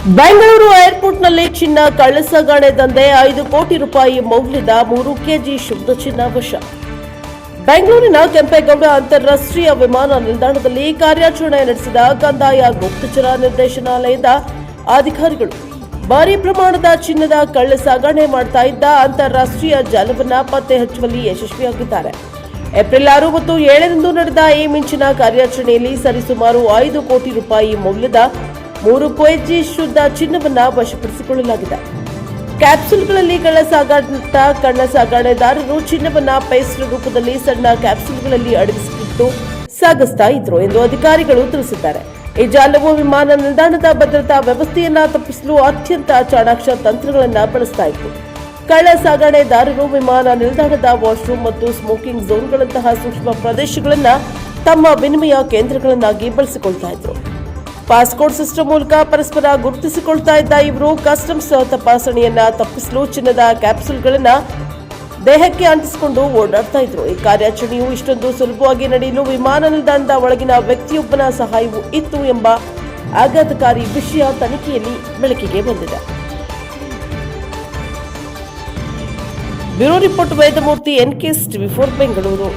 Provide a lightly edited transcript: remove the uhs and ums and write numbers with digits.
ಬೆಂಗಳೂರು ಏರ್ಪೋರ್ಟ್ನಲ್ಲಿ ಚಿನ್ನ ಕಳ್ಳಸಾಗಣೆ ದಂಧೆ 5 ಕೋಟಿ ರೂಪಾಯಿ ಮೌಲ್ಯದ 3 ಕೆಜಿ ಶುದ್ಧ ಚಿನ್ನ ವಶ. ಬೆಂಗಳೂರಿನ ಕೆಂಪೇಗೌಡ ಅಂತಾರಾಷ್ಟ್ರೀಯ ವಿಮಾನ ನಿಲ್ದಾಣದಲ್ಲಿ ಕಾರ್ಯಾಚರಣೆ ನಡೆಸಿದ ಕಂದಾಯ ಗುಪ್ತಚರ ನಿರ್ದೇಶನಾಲಯದ ಅಧಿಕಾರಿಗಳು ಭಾರೀ ಪ್ರಮಾಣದ ಚಿನ್ನದ ಕಳ್ಳಸಾಗಣೆ ಮಾಡ್ತಾ ಇದ್ದ ಅಂತಾರಾಷ್ಟ್ರೀಯ ಜಾಲವನ್ನು ಪತ್ತೆ ಹಚ್ಚುವಲ್ಲಿ ಯಶಸ್ವಿಯಾಗಿದ್ದಾರೆ. ಏಪ್ರಿಲ್ 6 ಮತ್ತು 7ರಂದು ನಡೆದ ಈ ಮಿಂಚಿನ ಕಾರ್ಯಾಚರಣೆಯಲ್ಲಿ ಸರಿಸುಮಾರು 5 ಕೋಟಿ ರೂಪಾಯಿ ಮೌಲ್ಯದ 3 ಕೆಜಿ ಶುದ್ಧ ಚಿನ್ನವನ್ನು ವಶಪಡಿಸಿಕೊಳ್ಳಲಾಗಿದೆ. ಕ್ಯಾಪ್ಸೂಲ್ಗಳಲ್ಲಿ ಕಳ್ಳಸಾಗಣೆದಾರರು ಚಿನ್ನವನ್ನು ಪೇಸ್ಟ್ ರೂಪದಲ್ಲಿ ಸಣ್ಣ ಕ್ಯಾಪ್ಸೂಲ್ಗಳಲ್ಲಿ ಅಡಗಿಸಿಟ್ಟು ಸಾಗಿಸ್ತಾ ಇದ್ರು ಎಂದು ಅಧಿಕಾರಿಗಳು ತಿಳಿಸಿದ್ದಾರೆ. ಈ ಜಾಲವು ವಿಮಾನ ನಿಲ್ದಾಣದ ಭದ್ರತಾ ವ್ಯವಸ್ಥೆಯನ್ನ ತಪ್ಪಿಸಲು ಅತ್ಯಂತ ಚಾಣಾಕ್ಷ ತಂತ್ರಗಳನ್ನು ಬಳಸ್ತಾ ಇತ್ತು. ಕಳ್ಳ ಸಾಗಣೆದಾರರು ವಿಮಾನ ನಿಲ್ದಾಣದ ವಾಶ್ರೂಮ್ ಮತ್ತು ಸ್ಮೋಕಿಂಗ್ ಝೋನ್ಗಳಂತಹ ಸೂಕ್ಷ್ಮ ಪ್ರದೇಶಗಳನ್ನು ತಮ್ಮ ವಿನಿಮಯ ಕೇಂದ್ರಗಳನ್ನಾಗಿ ಬಳಸಿಕೊಳ್ತಾ ಇದ್ರು. ಪಾಸ್ಕೋಡ್ ಸಿಸ್ಟಮ್ ಮೂಲಕ ಪರಸ್ಪರ ಗುರುತಿಸಿಕೊಳ್ತಾ ಇದ್ದ ಇವರು ಕಸ್ಟಮ್ಸ್ ತಪಾಸಣೆಯನ್ನ ತಪ್ಪಿಸಲು ಚಿನ್ನದ ಕ್ಯಾಪ್ಸೂಲ್ಗಳನ್ನು ದೇಹಕ್ಕೆ ಅಂಟಿಸಿಕೊಂಡು ಓಡಾಡ್ತಾ ಇದ್ರು. ಈ ಕಾರ್ಯಾಚರಣೆಯು ಇಷ್ಟೊಂದು ಸುಲಭವಾಗಿ ನಡೆಯಲು ವಿಮಾನ ನಿಲ್ದಾಣದ ಒಳಗಿನ ವ್ಯಕ್ತಿಯೊಬ್ಬನ ಸಹಾಯವೂ ಇತ್ತು ಎಂಬ ಆಘಾತಕಾರಿ ವಿಷಯ ತನಿಖೆಯಲ್ಲಿ ಬೆಳಕಿಗೆ ಬಂದಿದೆ. Bureau report Vedamurthy, NK, TV4 Bengaluru.